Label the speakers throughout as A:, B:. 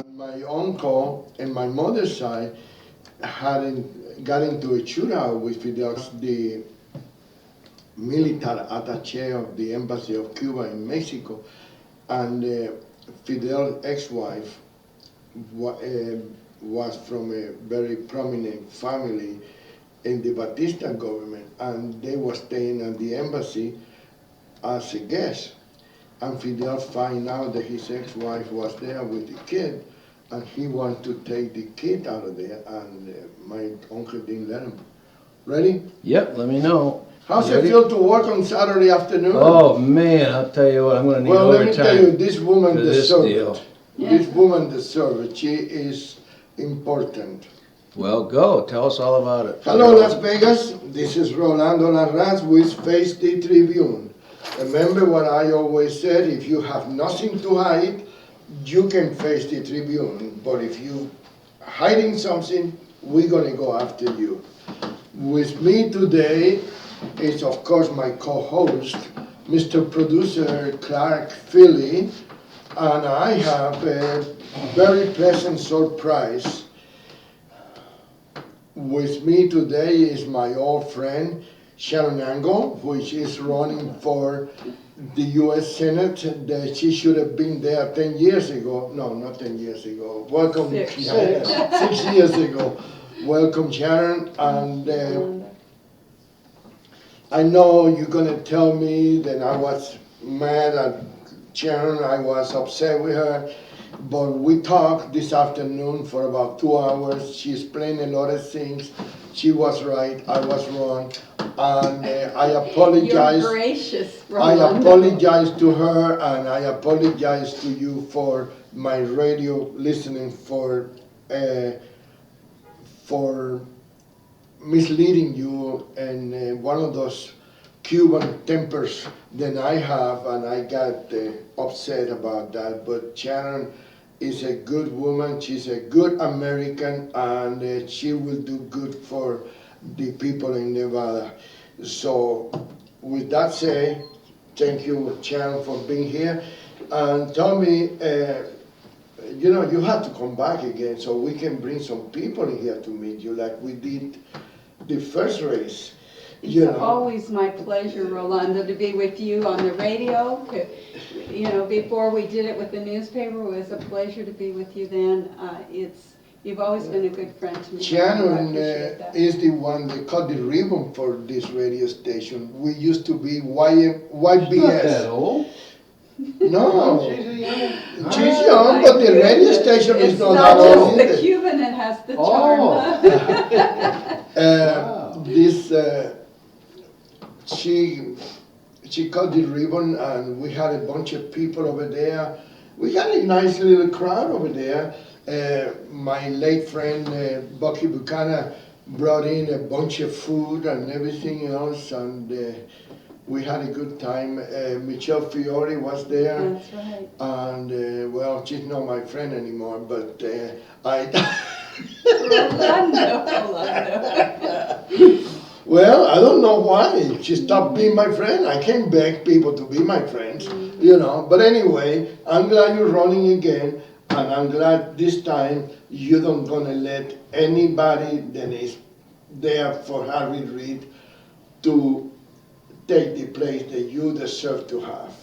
A: My uncle and my mother's side hadn't got into a shootout with Fidel, the military attaché of the embassy of Cuba in Mexico, and Fidel's ex-wife was from a very prominent family in the Batista government, and they were staying at the embassy as a guest. And Fidel find out that his ex-wife was there with the kid, and he wanted to take the kid out of there, and my uncle didn't let him. Ready?
B: Yep, let me know.
A: How's
B: Ready?
A: it feel to work on Saturday afternoon?
B: Oh man, I'll tell you what, I'm gonna need
A: Well, let me
B: overtime
A: tell you, this woman
B: for this
A: deserves
B: deal.
A: it. This woman deserves it. She is important.
B: Well, go, tell us all about it.
A: Hello, Las Vegas. This is Rolando Larraz with Face the Tribune. Remember what I always said, if you have nothing to hide, you can face the Tribune. But if you hiding something, we're gonna go after you. With me today is, of course, my co-host, Mr. Producer Clark Philly, and I have a very pleasant surprise. With me today is my old friend, Sharon, which is running for the U.S. Senate. That she should have been there 10 years ago. No, not 10 years ago. Welcome,
C: 6.
A: Sharon. 6 years ago. Welcome, Sharon. And I know you're gonna tell me that I was mad at Sharon, I was upset with her, but we talked this afternoon for about 2 hours. She explained a lot of things. She was right, I was wrong, and I apologize.
C: You're gracious,
A: I
C: Rolando.
A: apologize to her, and I apologize to you for my radio listening for misleading you, and one of those Cuban tempers that I have, and I got upset about that. But Sharon is a good woman, she's a good American, and she will do good for the people in Nevada. So with that said, thank you, Sharon, for being here. And tell me, you have to come back again so we can bring some people in here to meet you like we did the first race.
C: It's always my pleasure, Rolando, to be with you on the radio. Before we did it with the newspaper, it was a pleasure to be with you then. You've always been a good friend to me.
A: Sharon is the one that cut the ribbon for this radio station. We used to be YBS.
B: Not that old.
A: No, she's
C: Oh,
A: young,
C: my
A: but the radio
C: goodness.
A: station is
C: It's
A: not
C: not
A: that old
C: just the
A: either.
C: Cuban that has the charm.
B: Wow.
A: This she cut the ribbon, and we had a bunch of people over there. We had a nice little crowd over there. My late friend Bucky Buchanan brought in a bunch of food and everything else, and we had a good time. Michelle Fiore was there.
C: That's right.
A: And well, she's not my friend anymore, but I.
C: Rolando.
A: Well, I don't know why. She stopped being my friend. I can't beg people to be my friends, But anyway, I'm glad you're running again, and I'm glad this time you don't gonna let anybody that is there for Harry Reid to take the place that you deserve to have.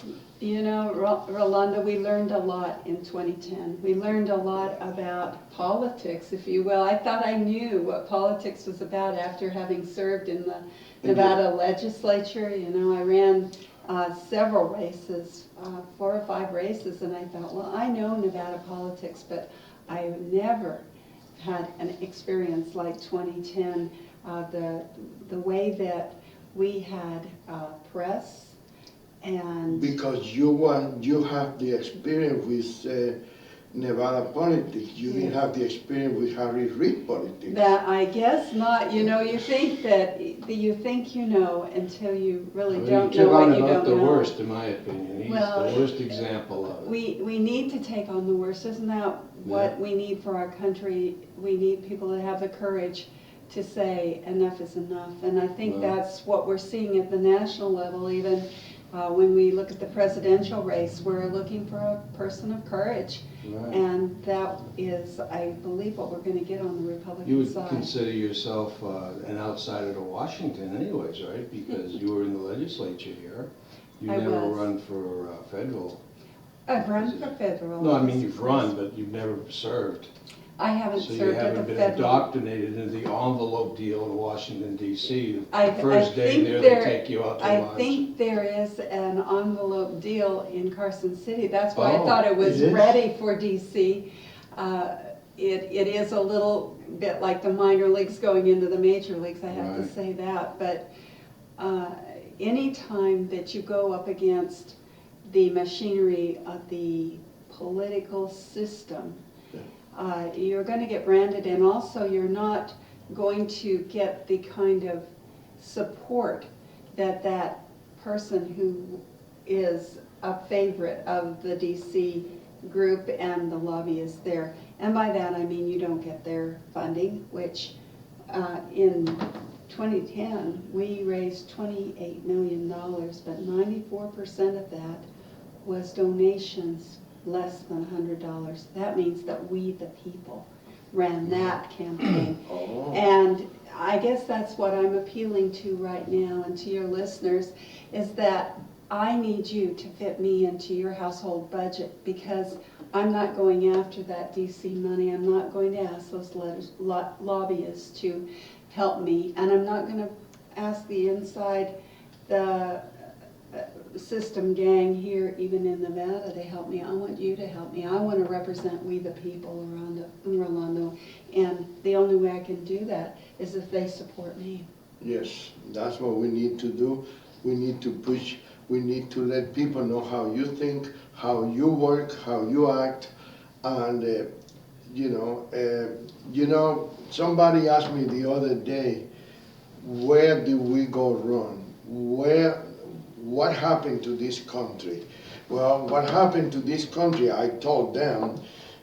C: Rolando, we learned a lot in 2010. We learned a lot about politics, if you will. I thought I knew what politics was about after having served in the Nevada legislature. I ran several races, 4 or 5 races, and I thought, well, I know Nevada politics, but I never had an experience like 2010. The way that we had press, and
A: because you have the experience with Nevada politics. You didn't have the experience with Harry Reid politics.
C: that I guess not. You think that you think you know until you really don't know what you don't
B: the
C: know.
B: worst, in my opinion. He's
C: Well,
B: the worst example of it.
C: We need to take on the worst. Isn't that what we need for our country? We need people that have the courage to say enough is enough. And I think that's what we're seeing at the national level. Even When we look at the presidential race, we're looking for a person of courage.
B: Right.
C: And that is, I believe, what we're going to get on the
B: You
C: Republican
B: would
C: side.
B: consider yourself an outsider to Washington anyways, right? Because you were in the legislature here. You
C: I
B: never
C: was.
B: run for federal.
C: I've run for federal.
B: No, I mean,
C: office,
B: you've
C: of course.
B: run, but you've never served.
C: I haven't
B: So you
C: served at
B: haven't
C: the
B: been
C: federal.
B: indoctrinated into the envelope deal in Washington DC.
C: I
B: The first day
C: think
B: there,
C: there-
B: they take you out to
C: I
B: lunch.
C: think there is an envelope deal in Carson City. That's why I
B: Oh,
C: thought it was
A: it is?
C: ready for DC. It is a little bit like the minor leagues going into the major leagues, I have to
B: Right.
C: say that. But any time that you go up against the machinery of the political system, you're going to get branded, and also you're not going to get the kind of support that that person who is a favorite of the DC group and the lobbyists there. And by that I mean you don't get their funding, which in 2010 we raised $28 million, but 94% of that was donations less than $100. That means that we, the people, ran that campaign.
A: Oh.
C: And I guess that's what I'm appealing to right now and to your listeners, is that I need you to fit me into your household budget, because I'm not going after that DC money. I'm not going to ask those lobbyists to help me, and I'm not going to ask the inside the system gang here, even in Nevada, to help me. I want you to help me. I want to represent we the people around Rolando, and the only way I can do that is if they support me.
A: Yes, that's what we need to do. We need to push, we need to let people know how you think, how you work, how you act, and somebody asked me the other day, where did we go wrong? What happened to this country? Well, what happened to this country, I told them,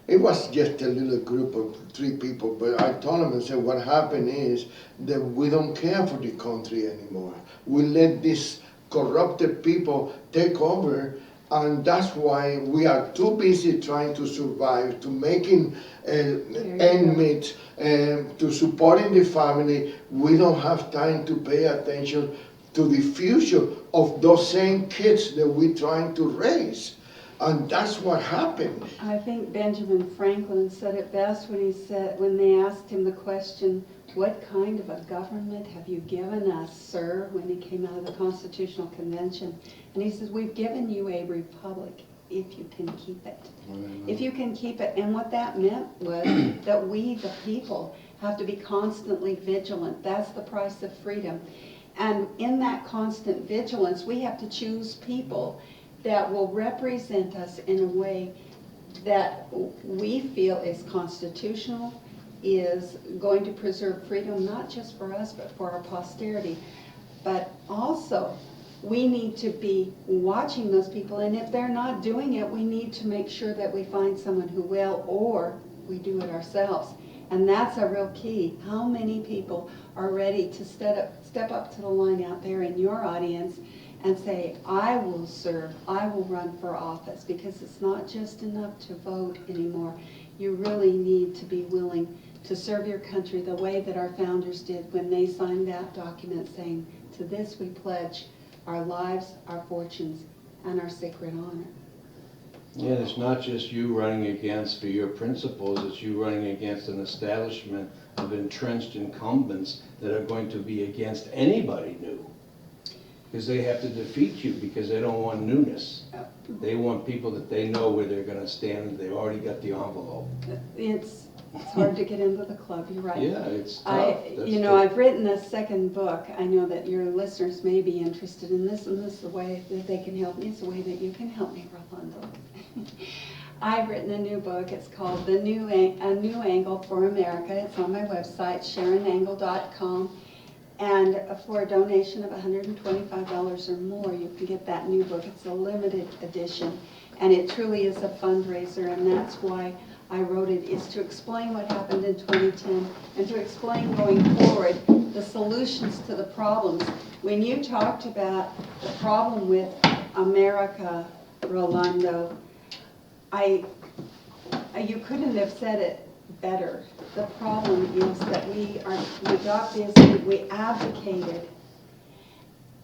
A: it was just a little group of 3 people, but I told them and said, what happened is that we don't care for the country anymore. We let these corrupted people take over, and that's why we are too busy trying to survive, to making end meet, to supporting the family. We don't have time to pay attention to the future of those same kids that we're trying to raise. And that's what happened.
C: I think Benjamin Franklin said it best when they asked him the question, what kind of a government have you given us, sir, when he came out of the Constitutional Convention? And he says, we've given you a republic if you can keep it. If you can keep it. And what that meant was that we, the people, have to be constantly vigilant. That's the price of freedom. And in that constant vigilance, we have to choose people that will represent us in a way that we feel is constitutional, is going to preserve freedom, not just for us, but for our posterity. But also, we need to be watching those people, and if they're not doing it, we need to make sure that we find someone who will, or we do it ourselves. And that's a real key. How many people are ready to step up to the line out there in your audience and say, I will serve, I will run for office, because it's not just enough to vote anymore. You really need to be willing to serve your country the way that our founders did when they signed that document saying, to this we pledge our lives, our fortunes, and our sacred honor.
B: Yeah, it's not just you running against for your principles, it's you running against an establishment of entrenched incumbents that are going to be against anybody new. Because they have to defeat you, because they don't want newness. They want people that they know where they're gonna stand, and they've already got the envelope.
C: It's hard to get into the club, you're right.
B: Yeah, it's tough. That's tough.
C: I've written a second book. I know that your listeners may be interested in this, and this is the way that they can help me. It's the way that you can help me, Rolando. I've written a new book. It's called A New Angle for America. It's on my website, sharonangle.com. And for a donation of $125 or more, you can get that new book. It's a limited edition, and it truly is a fundraiser, and that's why I wrote it, is to explain what happened in 2010 and to explain going forward the solutions to the problems. When you talked about the problem with America, Rolando, you couldn't have said it better. The problem is that we got busy, we advocated,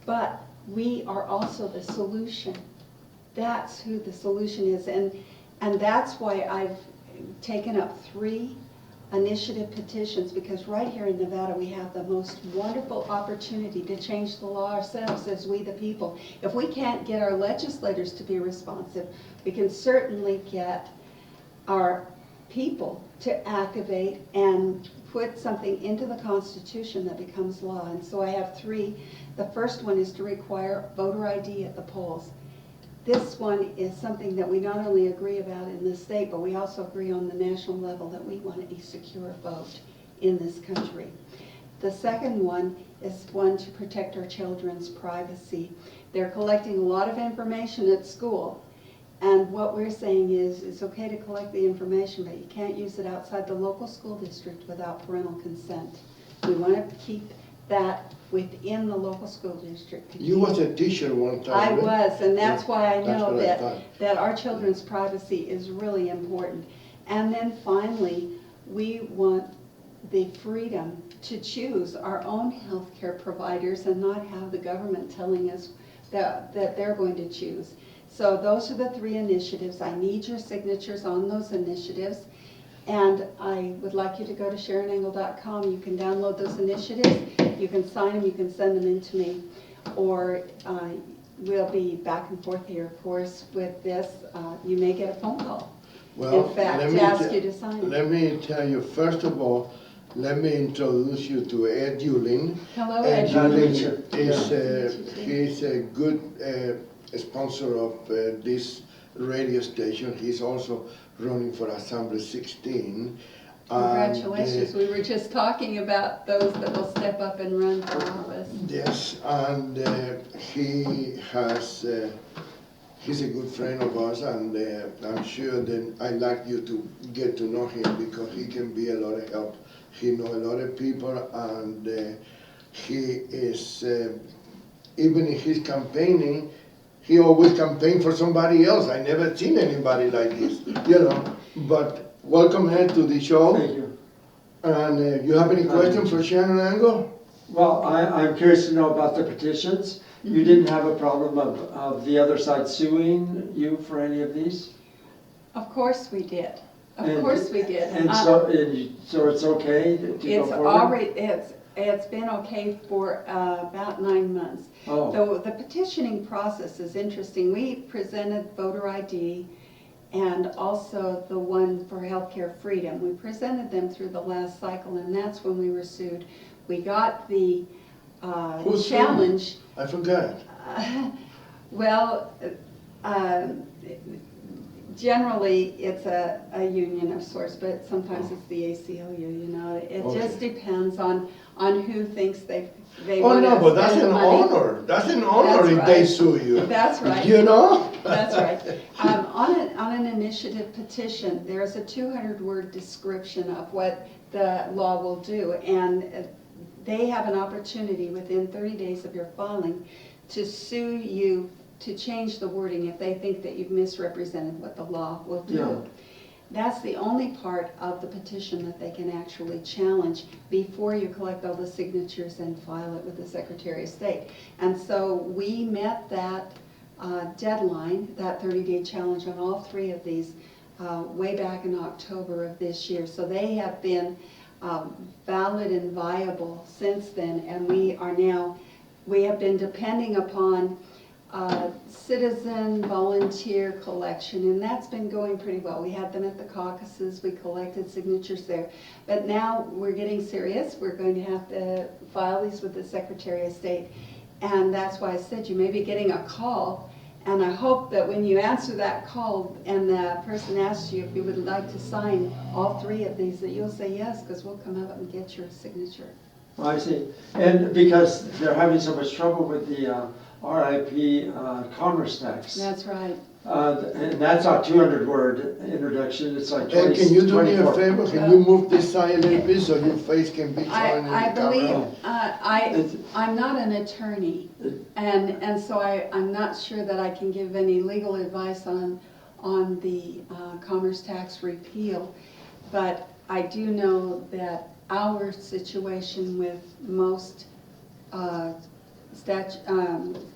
C: but we are also the solution. That's who the solution is, and that's why I've taken up 3 initiative petitions, because right here in Nevada we have the most wonderful opportunity to change the law ourselves as we the people. If we can't get our legislators to be responsive, we can certainly get our people to activate and put something into the Constitution that becomes law. And so I have 3. The first one is to require voter ID at the polls. This one is something that we not only agree about in the state, but we also agree on the national level that we want a secure vote in this country. The second one is one to protect our children's privacy. They're collecting a lot of information at school, and what we're saying is it's okay to collect the information, but you can't use it outside the local school district without parental consent. We want to keep that within the local school district.
A: You was a teacher one time.
C: I
A: right?
C: was, and that's why I
A: That's
C: know
A: what I
C: that,
A: thought.
C: that our children's privacy is really important. And then finally, we want the freedom to choose our own healthcare providers and not have the government telling us that they're going to choose. So those are the 3 initiatives. I need your signatures on those initiatives. And I would like you to go to SharonEngle.com. You can download those initiatives, you can sign them, you can send them in to me. Or we'll be back and forth here, of course, with this. You may get a phone call,
A: Well,
C: in fact,
A: let
C: to
A: me
C: ask you to sign it.
A: Let me tell you, first of all, let me introduce you to Ed Yulin.
C: Hello,
A: Ed
C: Ed.
A: Yulin is he's a good sponsor of this radio station. He's also running for Assembly 16.
C: Congratulations. We were just talking about those that will step up and run for office.
A: Yes, and he has, he's a good friend of ours, and I'm sure that I'd like you to get to know him because he can be a lot of help. He knows a lot of people, and he is, even in his campaigning, he always campaigned for somebody else. I never seen anybody like this, you know. But welcome, Ed, to the show.
D: Thank you.
A: And you have any questions for Sharon Angle?
D: Well, I'm curious to know about the petitions. You didn't have a problem of the other side suing you for any of these?
C: Of course we did. Of course we did.
D: And so it's okay to go
C: It's
D: forward?
C: already, it's been okay for about 9 months.
D: Oh.
C: The petitioning process is interesting. We presented voter ID and also the one for healthcare freedom. We presented them through the last cycle, and that's when we were sued. We got the challenge.
A: I forgot.
C: Well, generally it's a union of sorts, but sometimes it's the ACLU, you know. It just depends on who thinks they
A: Oh
C: want
A: no,
C: to
A: but that's
C: spend
A: an
C: the money.
A: honor. That's an honor
C: That's
A: if they
C: right.
A: sue you.
C: That's right.
A: You know?
C: That's right. On an initiative petition, there's a 200-word description of what the law will do, and they have an opportunity within 30 days of your filing to sue you to change the wording if they think that you've misrepresented what the law will do.
D: Yeah.
C: That's the only part of the petition that they can actually challenge before you collect all the signatures and file it with the Secretary of State. And so we met that deadline, that 30-day challenge on all 3 of these way back in October of this year. So they have been valid and viable since then, and we have been depending upon citizen volunteer collection, and that's been going pretty well. We had them at the caucuses, we collected signatures there, but now we're getting serious. We're going to have to file these with the Secretary of State, and that's why I said you may be getting a call, and I hope that when you answer that call and the person asks you if you would like to sign all 3 of these, that you'll say yes, because we'll come out and get your signature.
D: I see. And because they're having so much trouble with the RIP commerce tax.
C: That's right.
D: And that's not 200-word introduction, it's like 20,
A: And can you do me a
D: 24.
A: favor? Can you move this side a little bit so your face can be shown in the
C: I believe,
A: camera?
C: I'm not an attorney, and so I'm not sure that I can give any legal advice on the commerce tax repeal, but I do know that our situation with most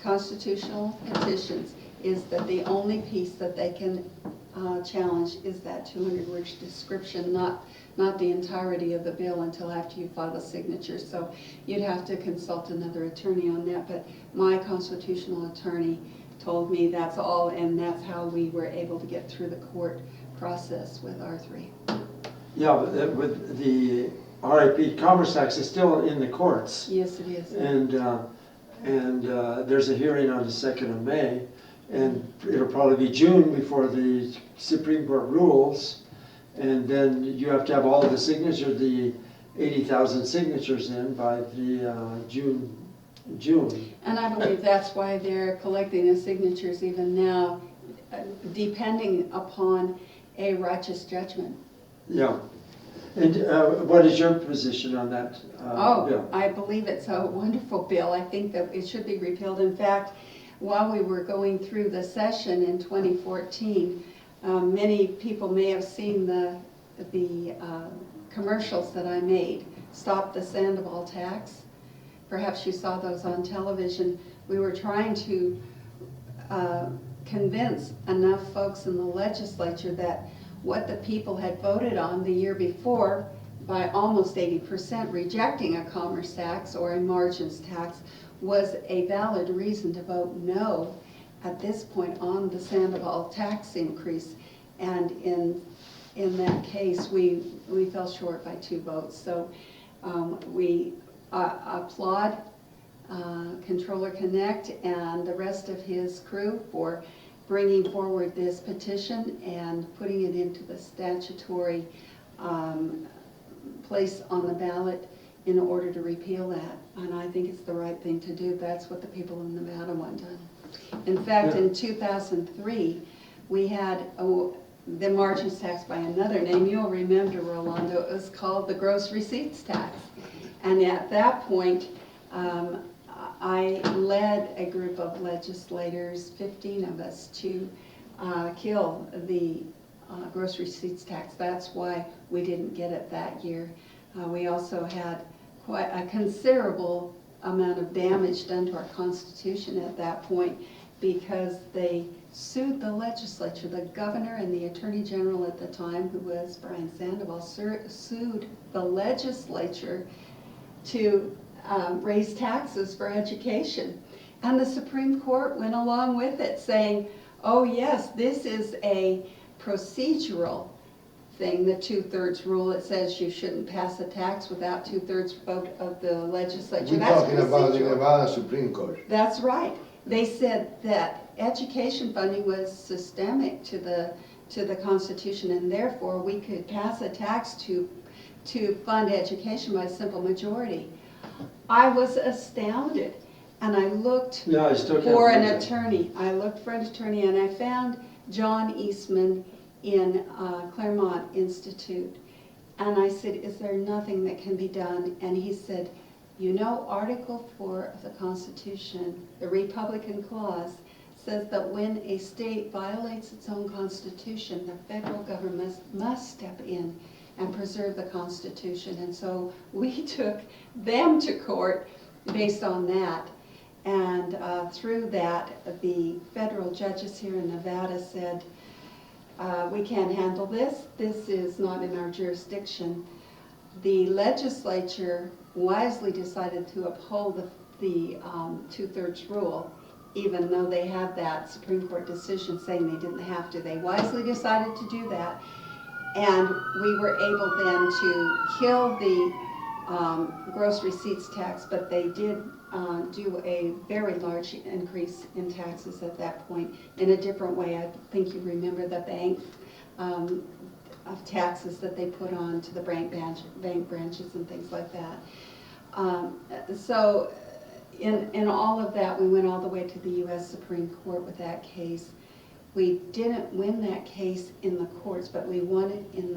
C: constitutional petitions is that the only piece that they can challenge is that 200-word description, not the entirety of the bill until after you file the signature. So you'd have to consult another attorney on that, but my constitutional attorney told me that's all, and that's how we were able to get through the court process with R3.
D: Yeah, but with the RIP commerce tax is still in the courts.
C: Yes, it is.
D: And there's a hearing on the 2nd of May, and it'll probably be June before the Supreme Court rules, and then you have to have all the signatures, the 80,000 signatures in by the June.
C: And I believe that's why they're collecting the signatures even now, depending upon a righteous judgment.
D: Yeah. And what is your position on that bill?
C: I believe it's a wonderful bill. I think that it should be repealed. In fact, while we were going through the session in 2014, many people may have seen the commercials that I made, Stop the Sandoval Tax. Perhaps you saw those on television. We were trying to convince enough folks in the legislature that what the people had voted on the year before, by almost 80% rejecting a commerce tax or a margins tax, was a valid reason to vote no at this point on the Sandoval tax increase. And in that case, we fell short by 2 votes. So we applaud Controller Connect and the rest of his crew for bringing forward this petition and putting it into the statutory place on the ballot in order to repeal that. And I think it's the right thing to do. That's what the people in Nevada want done. In fact, in 2003, we had the margins tax by another name. You'll remember, Rolando, it was called the gross receipts tax. And at that point, I led a group of legislators, 15 of us, to kill the gross receipts tax. That's why we didn't get it that year. We also had quite a considerable amount of damage done to our Constitution at that point because they sued the legislature. The governor and the attorney general at the time, who was Brian Sandoval, sued the legislature to raise taxes for education. And the Supreme Court went along with it, saying, oh yes, this is a procedural thing, the 2/3 rule. It says you shouldn't pass a tax without 2/3 vote of the legislature.
A: We're
C: That's
A: talking about the
C: procedural.
A: Nevada Supreme Court.
C: That's right. They said that education funding was systemic to the Constitution, and therefore we could pass a tax to fund education by simple majority. I was astounded, and I looked
D: Yeah, I still can't
C: for an
D: believe it.
C: attorney. I looked for an attorney, and I found John Eastman in Claremont Institute. And I said, is there nothing that can be done? And he said, you know, Article 4 of the Constitution, the Republican Clause, says that when a state violates its own Constitution, the federal government must step in and preserve the Constitution. And so we took them to court based on that. And through that, the federal judges here in Nevada said, we can't handle this. This is not in our jurisdiction. The legislature wisely decided to uphold the 2/3 rule, even though they had that Supreme Court decision saying they didn't have to. They wisely decided to do that. And we were able then to kill the gross receipts tax, but they did do a very large increase in taxes at that point in a different way. I think you remember the bank of taxes that they put on to the bank branches and things like that. So in all of that, we went all the way to the U.S. Supreme Court with that case. We didn't win that case in the courts, but we won it in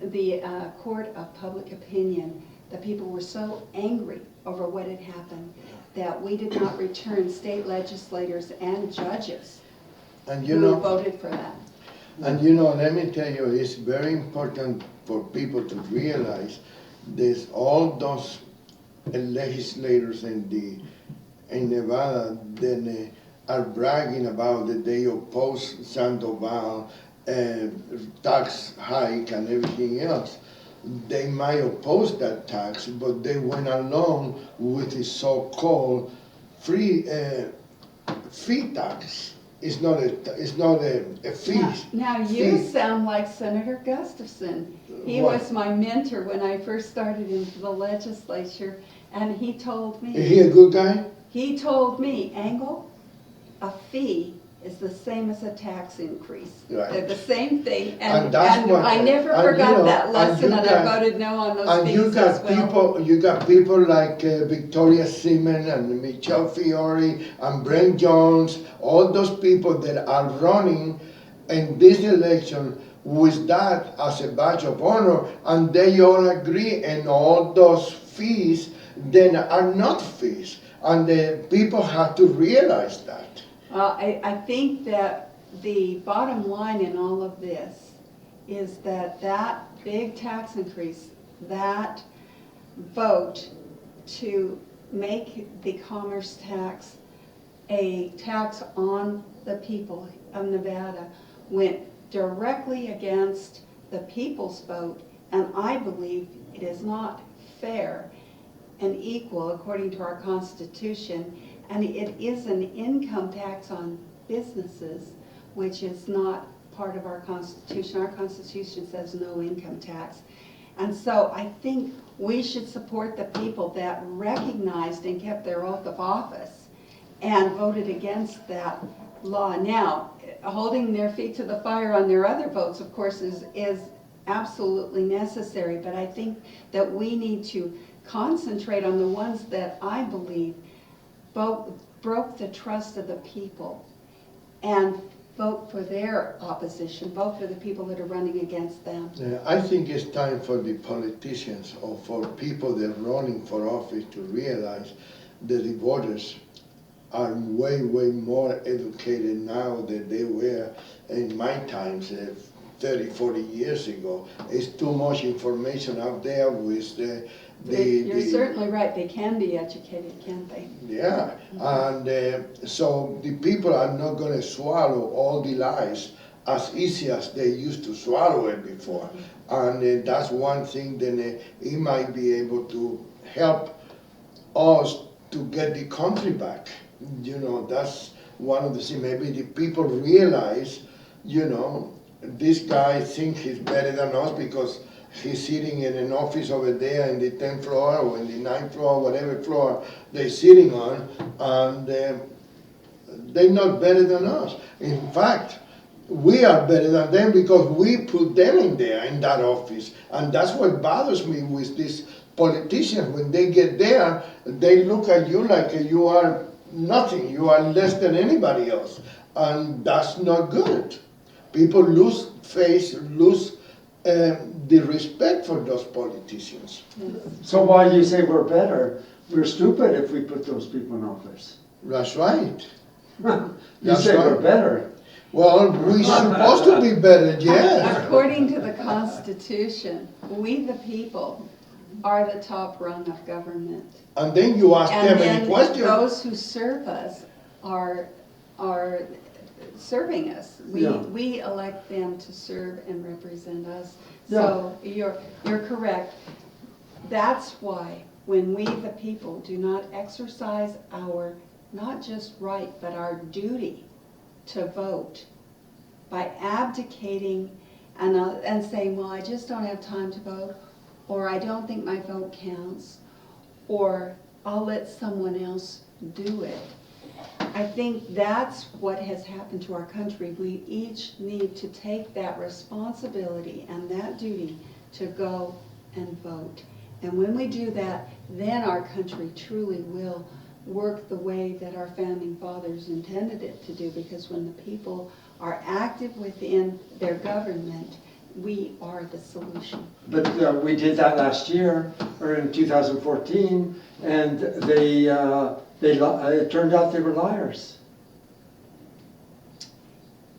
C: the court of public opinion. The people were so angry over what had happened that we did not return state legislators and judges
A: And
C: who voted for that.
A: and let me tell you, it's very important for people to realize there's all those legislators in Nevada that are bragging about that they oppose Sandoval tax hike and everything else. They might oppose that tax, but they went along with the so-called fee tax. It's not a fee.
C: Now you
A: fee.
C: sound like Senator Gustafson. He
A: What?
C: was my mentor when I first started into the legislature, and he told me.
A: Is he a good guy?
C: He told me, Engel, a fee is the same as a tax increase.
A: Right.
C: They're the same thing,
A: And that's
C: and
A: what-
C: I never
A: and,
C: forgot that
A: and
C: lesson,
A: you
C: and
A: got-
C: I voted no on those
A: And you
C: fees as
A: got
C: well.
A: you got people like Victoria Seaman and Michelle Fiore and Brent Jones, all those people that are running in this election with that as a badge of honor, and they all agree, and all those fees then are not fees, and the people have to realize that.
C: I think that the bottom line in all of this is that that big tax increase, that vote to make the commerce tax a tax on the people of Nevada went directly against the people's vote, and I believe it is not fair and equal according to our Constitution, and it is an income tax on businesses, which is not part of our Constitution. Our Constitution says no income tax. And so I think we should support the people that recognized and kept their oath of office and voted against that law. Now, holding their feet to the fire on their other votes, of course, is absolutely necessary, but I think that we need to concentrate on the ones that I believe broke the trust of the people and vote for their opposition, vote for the people that are running against them.
A: I think it's time for the politicians or for people that are running for office to realize that the voters are way, way more educated now than they were in my times, 30, 40 years ago. It's too much information out there with
C: You're certainly right, they can be educated, can't they?
A: Yeah, and so the people are not going to swallow all the lies as easy as they used to swallow it before. And that's one thing that it might be able to help us to get the country back. That's one of the things. Maybe the people realize, this guy thinks he's better than us because he's sitting in an office over there in the 10th floor or in the 9th floor, whatever floor they're sitting on, and they're not better than us. In fact, we are better than them because we put them in there, in that office. And that's what bothers me with these politicians. When they get there, they look at you like you are nothing. You are less than anybody else. And that's not good. People lose faith, lose the respect for those politicians.
D: So why do you say we're better? We're stupid if we put those people in office.
A: That's right.
D: You
A: That's
D: say we're
A: right.
D: better.
A: Well, we're supposed to be better, yes.
C: According to the Constitution, we the people are the top rung of government.
A: And then you ask
C: And
A: them
C: then
A: any question.
C: those who serve us are serving us.
D: Yeah.
C: We elect them to serve and represent us.
D: Yeah.
C: So you're correct. That's why when we the people do not exercise our not just right but our duty to vote by abdicating and saying, well, I just don't have time to vote, or I don't think my vote counts, or I'll let someone else do it. I think that's what has happened to our country. We each need to take that responsibility and that duty to go and vote. And when we do that, then our country truly will work the way that our founding fathers intended it to do, because when the people are active within their government, we are the solution.
D: But we did that last year, or in 2014, and it turned out they were liars.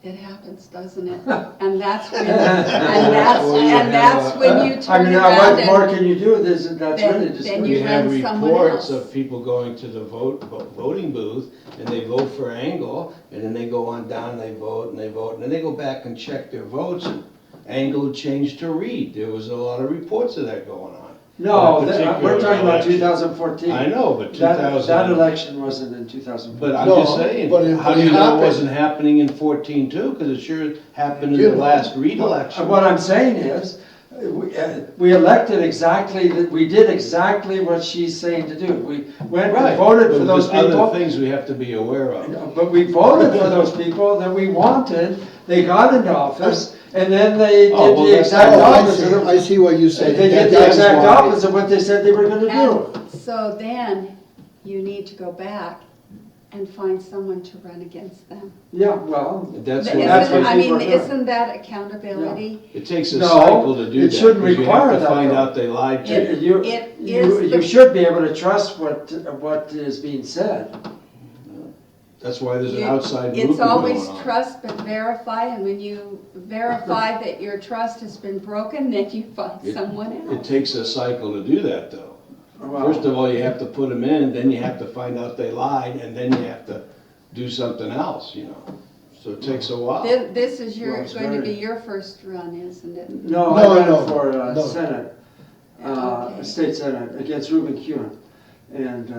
C: It happens, doesn't it? And that's when, and that's when you
D: I
C: turn
D: mean,
C: around
D: what more
C: and,
D: can you do? That's
C: Then-
D: really
C: then
D: just.
C: you
B: We have
C: run someone
B: reports
C: else.
B: of people going to the voting booth, and they vote for Angle, and then they go on down, and they vote, and then they go back and check their votes, and Angle changed to Reed. There was a lot of reports of that going on.
D: No,
B: That
D: we're
B: particular
D: talking about
B: election.
D: 2014.
B: I know, but
D: That
B: 2000.
D: election wasn't in 2014.
B: But I'm
A: No,
B: just saying,
A: but
B: how do
A: it
B: you know it
A: happened.
B: wasn't happening in 14 too? Because it sure happened in
A: You
B: the
A: know,
B: last Reed election.
D: What I'm saying is, we elected exactly, we did exactly what she's saying to do. We went
B: Right,
D: and voted
B: but
D: for those
B: there's
D: people.
B: other things we have to be aware of.
D: But we voted for those people that we wanted, they got into office, and then they
B: Oh,
D: did
B: well,
D: the
B: that's-
D: exact
A: Oh,
D: opposite of,
A: I see what you're saying.
D: they did the
A: That's
D: exact
A: why-
D: opposite of what they said they were gonna do.
C: and so then you need to go back and find someone to run against them.
D: Yeah, well,
B: That's
C: Isn't,
B: what,
D: That's what
C: I
D: people
C: mean,
D: are doing.
C: isn't that accountability?
B: it takes a
D: No,
B: cycle to do
D: it
B: that.
D: shouldn't
B: 'cause you
D: require
B: have to
D: that,
B: find
D: though.
B: out they lied to
C: It-
B: you.
C: is the-
D: you should be able to trust what is being said.
B: That's why there's an
C: You-
B: outside
C: It's
B: movement
C: always
B: going on.
C: trust but verify, and when you verify that your trust has been broken, then you find someone
B: It
C: else.
B: takes a cycle to do that, though.
D: Well,
B: First of all, you have to put them in, then you have to find out they lied, and then you have to do something else, you know. So it takes a while.
C: This is
D: Well, it's
C: going to be
D: very-
C: your first run, isn't it?
D: No,
A: No,
D: I ran
A: no,
D: for
A: no.
D: Senate,
C: Okay.
D: state Senate, against Reuben Kuhn. And,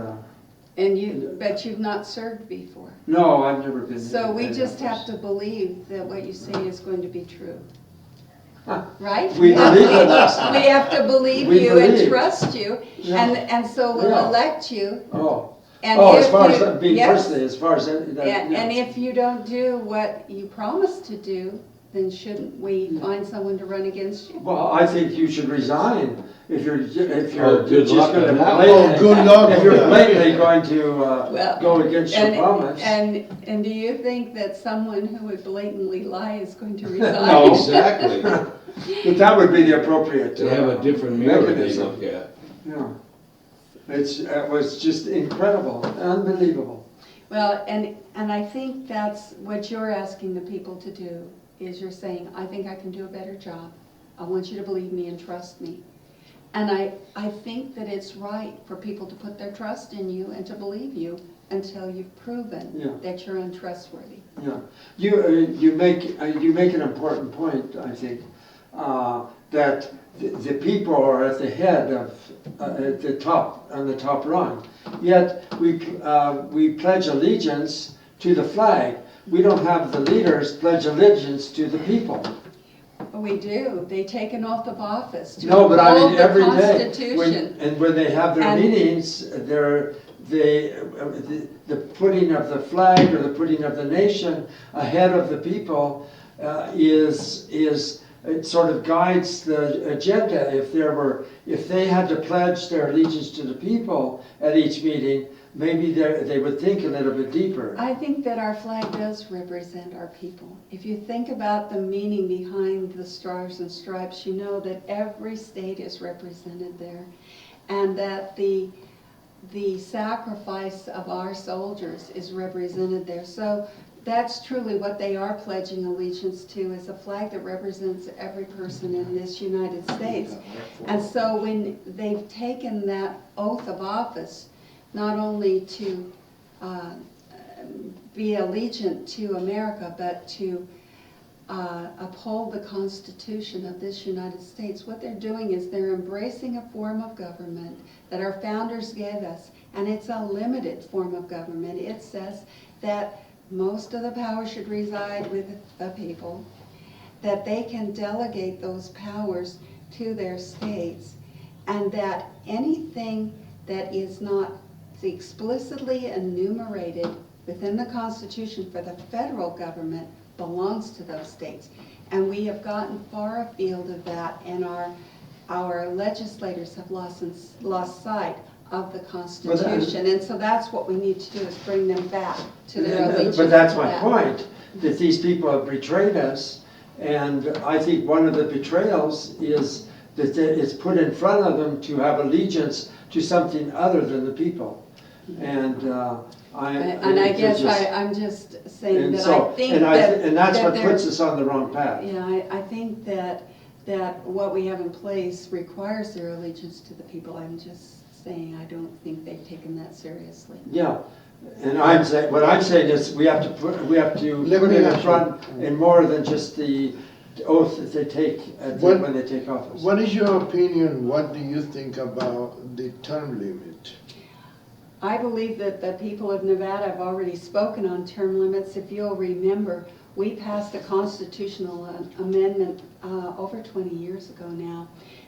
C: But you've not served before.
D: no, I've never been.
C: So we
D: in
C: just have
D: office.
C: to believe that what you say is going to be true. Right?
D: We believed it last time.
C: We have to believe
D: We
C: you and
D: believed.
C: trust you,
D: Yeah.
C: and so we'll
D: Yeah.
C: elect you.
D: Oh,
C: And
D: as
C: if
D: far
C: you-
D: as being
C: yes.
D: personally, as far as that,
C: And
D: yeah.
C: if you don't do what you promised to do, then shouldn't we find someone to run against you?
D: Well, I think you should resign if you're
B: Oh, good
D: just
B: luck
D: gonna
B: on that.
D: blatantly.
A: Oh, good luck
D: If
A: on
D: you're
A: that.
D: blatantly going to,
C: Well,
D: go against your
C: And,
D: promise.
C: and do you think that someone who would blatantly lie is going to resign?
D: No.
B: Exactly.
D: But that would be the appropriate.
B: They have a different mirror they
D: mechanism.
B: look at.
D: Yeah. It was just incredible, unbelievable.
C: Well, and I think that's what you're asking the people to do, is you're saying, I think I can do a better job. I want you to believe me and trust me. And I think that it's right for people to put their trust in you and to believe you until you've proven
D: Yeah.
C: that you're untrustworthy.
D: Yeah, you make an important point, I think, that the people are at the head of, at the top, on the top rung. Yet we pledge allegiance to the flag. We don't have the leaders pledge allegiance to the people.
C: We do. They take an oath of office to
D: No, but I
C: uphold
D: mean
C: the
D: every day.
C: Constitution.
D: When they have their
C: And-
D: meetings, the putting of the flag or the putting of the nation ahead of the people it sort of guides the agenda. If they had to pledge their allegiance to the people at each meeting, maybe they would think a little bit deeper.
C: I think that our flag does represent our people. If you think about the meaning behind the Stars and Stripes, you know that every state is represented there, and that the sacrifice of our soldiers is represented there. So that's truly what they are pledging allegiance to, is a flag that represents every person in this United States. And so when they've taken that oath of office, not only to be allegiant to America, but to uphold the Constitution of this United States, what they're doing is they're embracing a form of government that our founders gave us, and it's a limited form of government. It says that most of the power should reside with the people, that they can delegate those powers to their states, and that anything that is not explicitly enumerated within the Constitution for the federal government belongs to those states. And we have gotten far afield of that, and our legislators have lost sight of the Constitution. And so that's what we need to do, is bring them back to their allegiance.
D: But that's
C: to
D: my
C: that.
D: point, that these people have betrayed us, and I think one of the betrayals is that it's put in front of them to have allegiance to something other than the people. And
C: I guess I'm just saying
D: and
C: that
D: so,
C: I think
D: and
C: that.
D: and that's
C: that
D: what
C: there-
D: puts us on the wrong path.
C: Yeah, I think that what we have in place requires their allegiance to the people. I'm just saying, I don't think they've taken that seriously.
D: Yeah, and I'm saying, what I'm saying is we have to put
A: Let
D: it
A: me
D: in
A: ask you-
D: front and more than just the oath that they take
A: What-
D: when they take office.
A: What is your opinion, what do you think about the term limit?
C: I believe that the people of Nevada have already spoken on term limits. If you'll remember, we passed a constitutional amendment over 20 years ago now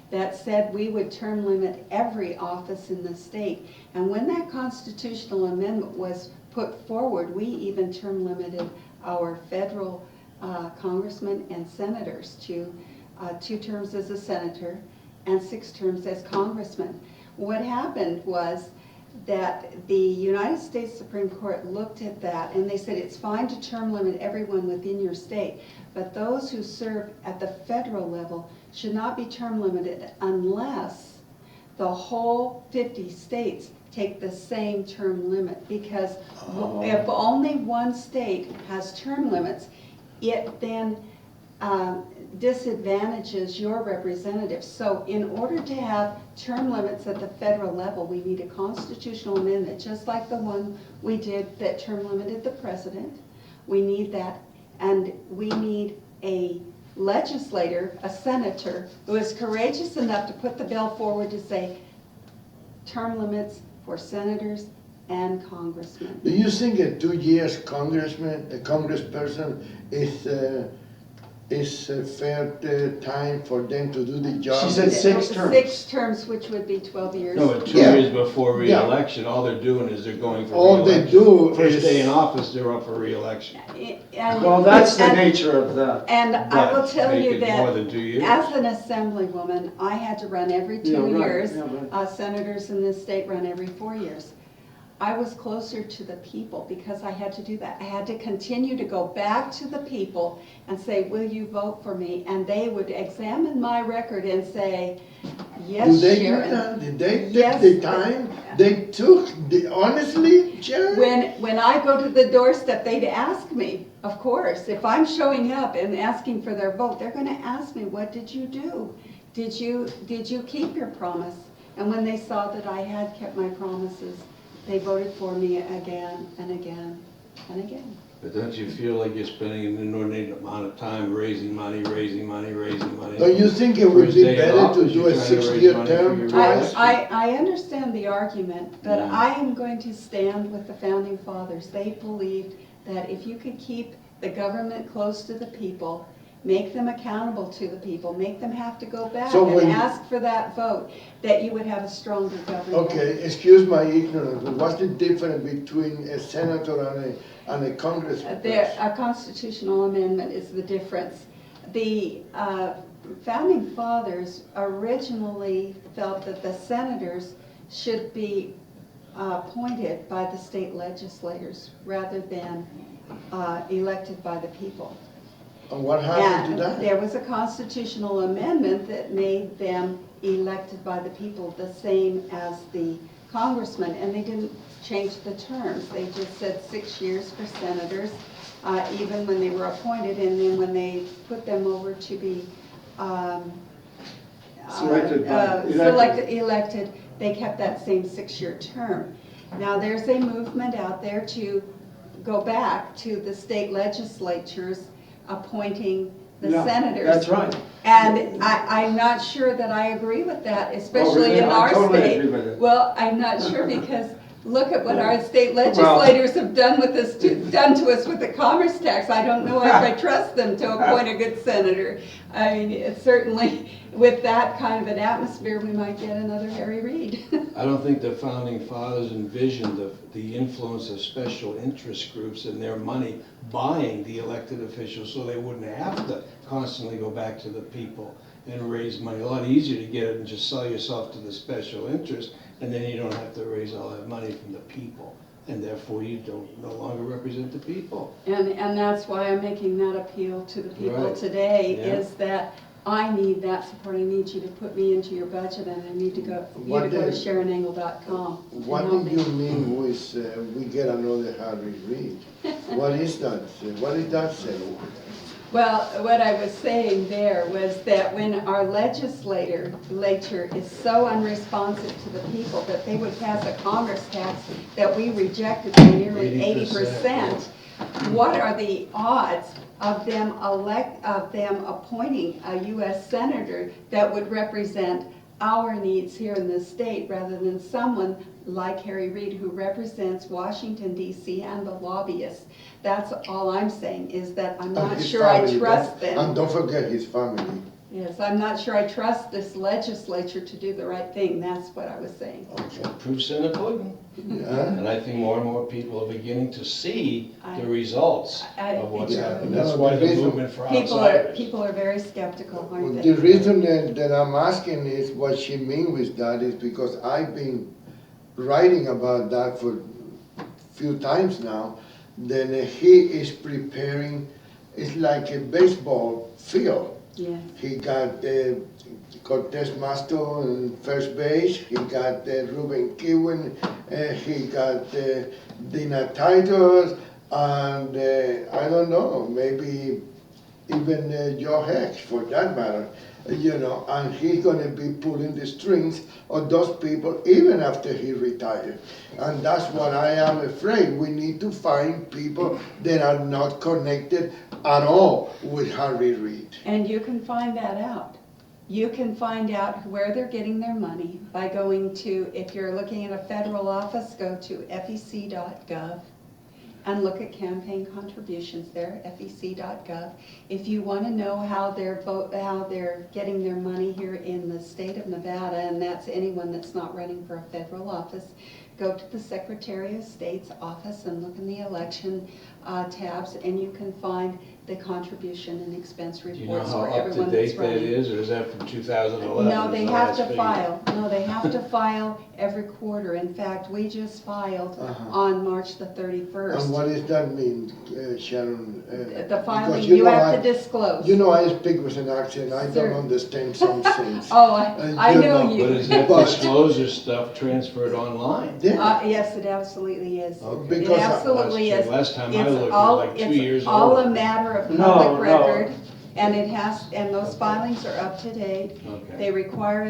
C: that said we would term limit every office in the state. And when that constitutional amendment was put forward, we even term limited our federal congressmen and senators to 2 terms as a senator and 6 terms as congressman. What happened was that the United States Supreme Court looked at that and they said it's fine to term limit everyone within your state, but those who serve at the federal level should not be term limited unless the whole 50 states take the same term limit. Because if only one state has term limits, it then disadvantages your representatives. So in order to have term limits at the federal level, we need a constitutional amendment, just like the one we did that term limited the president. We need that, and we need a legislator, a senator, who is courageous enough to put the bill forward to say term limits for senators and congressmen.
A: Do you think a 2 years congressman, a congressperson is a fair time for them to do the job?
D: She said 6 terms.
C: 6 terms, which would be 12 years.
B: No, but 2
A: Yeah.
B: years before
A: Yeah.
B: re-election, all they're doing is they're going for
A: All they
B: re-election.
A: do
B: First
A: is-
B: day in office, they're up for re-election.
C: And-
D: Well, that's the
C: and-
D: nature of that.
C: And I will
B: But
C: tell
B: make
C: you
B: it more
C: that
B: than 2 years.
C: as an assemblywoman, I had to run every 2
D: Yeah, right,
C: years.
D: yeah, right.
C: Senators in this state run every 4 years. I was closer to the people because I had to do that. I had to continue to go back to the people and say, will you vote for me? And they would examine my record and say,
A: Do
C: yes,
A: they do
C: Sharon.
A: that? Did they take
C: Yes.
A: the time they took? Honestly, Sharon?
C: When I go to the doorstep, they'd ask me, of course, if I'm showing up and asking for their vote, they're gonna ask me, what did you do? Did you keep your promise? And when they saw that I had kept my promises, they voted for me again and again and again.
B: But don't you feel like you're spending an inordinate amount of time raising money?
A: Don't you think it would
B: First
A: be
B: day in
A: better to
B: office,
A: do
B: you're
A: a
B: trying to raise
A: 6-year
B: money for
A: term
B: your
A: twice?
C: I understand the argument, but
B: Yeah.
C: I am going to stand with the founding fathers. They believed that if you could keep the government close to the people, make them accountable to the people, make them have to go back
A: So when-
C: and ask for that vote, that you would have a stronger government.
A: Okay, excuse my ignorance, but what's the difference between a senator and a congressman?
C: A constitutional amendment is the difference. The founding fathers originally felt that the senators should be appointed by the state legislators rather than elected by the people.
A: And what happened to
C: And
A: that?
C: there was a constitutional amendment that made them elected by the people the same as the congressmen, and they didn't change the terms. They just said 6 years for senators, even when they were appointed, and then when they put them over to be elected, they kept that same 6-year term. Now, there's a movement out there to go back to the state legislatures appointing the
D: Yeah,
C: senators.
D: That's right.
C: And I'm not sure that I agree with that, especially
D: really?
C: in
D: I
C: our
D: totally
C: state.
D: agree with it.
C: Well, I'm not sure because look at what our state legislators have done with us, done to us with the commerce tax. I don't know if I trust them to appoint a good senator. I mean, it's certainly with that kind of an atmosphere, we might get another Harry Reid.
B: I don't think the founding fathers envisioned the influence of special interest groups and their money buying the elected officials so they wouldn't have to constantly go back to the people and raise money. A lot easier to get it and just sell yourself to the special interest, and then you don't have to raise all that money from the people. And therefore, you don't no longer represent the people.
C: And that's why I'm making that appeal to the people
B: Right.
C: today,
B: Yeah.
C: is that I need that support. I need you to put me into your budget, and I need to go, you
A: What
C: to go to
A: is-
C: SharonEngle.com.
A: What do you mean with, we get another Harry Reid? What is that? What is that saying?
C: Well, what I was saying there was that when our legislature is so unresponsive to the people that they would pass a commerce tax that we rejected by nearly 80%, what are the odds of them appointing a U.S. senator that would represent our needs here in the state rather than someone like Harry Reid who represents Washington D.C. and the lobbyists? That's all I'm saying, is that I'm
A: And
C: not
A: his
C: sure I
A: family,
C: trust
A: And
C: them.
A: don't forget his family.
C: Yes, I'm not sure I trust this legislature to do the right thing. That's what I was saying.
A: Okay.
B: Proof's in the pudding.
A: Yeah.
B: And I think more and more people are beginning to see
C: I-
B: the results
C: I-
B: of what's
A: Yeah,
B: happening.
A: no,
B: That's why
A: the
B: the
A: reason-
B: movement for outsiders.
C: People are very skeptical, aren't
A: The
C: they?
A: reason that I'm asking is what she means with that is because I've been writing about that for a few times now. Then he is preparing, it's like a baseball field.
C: Yes.
A: He got Cortez Masto in first base, he got Ruben Kewen, he got Dina Titus, and I don't know, maybe even Joe Hex for that matter, and he's gonna be pulling the strings of those people even after he retired. And that's what I am afraid. We need to find people that are not connected at all with Harry Reid.
C: And you can find that out. You can find out where they're getting their money by going to, if you're looking at a federal office, go to fec.gov and look at campaign contributions there, fec.gov. If you want to know how they're getting their money here in the state of Nevada, and that's anyone that's not running for a federal office, go to the Secretary of State's office and look in the election tabs, and you can find the contribution and expense
B: Do you know
C: reports
B: how
C: for
B: up to
C: everyone that's
B: date that
C: running.
B: is, or is that from 2011?
C: No, they
B: is the
C: have
B: last
C: to
B: figure?
C: file. No, they have to file every quarter. In fact, we just filed
A: Uh-huh.
C: on March the
A: And
C: 31st.
A: what does that mean, Sharon?
C: The filing,
A: Because
C: you
A: know
C: have
A: I-
C: to disclose.
A: You know, I speak with an accent, I
C: Sir.
A: don't understand some things.
C: Oh, I
A: you
C: know
A: know,
C: you.
B: But is that
A: But-
B: disclosure stuff transferred online?
A: Yeah,
C: Yes, it absolutely is.
B: Okay.
C: It
A: Because I-
C: absolutely
B: That's
C: is.
B: true. Last time I
C: It's
B: looked, it
C: all-
B: was like 2 years
C: It's all
B: old.
C: a matter of
D: No,
C: public
D: no.
C: record, and and those filings are up to date.
B: Okay.
C: They require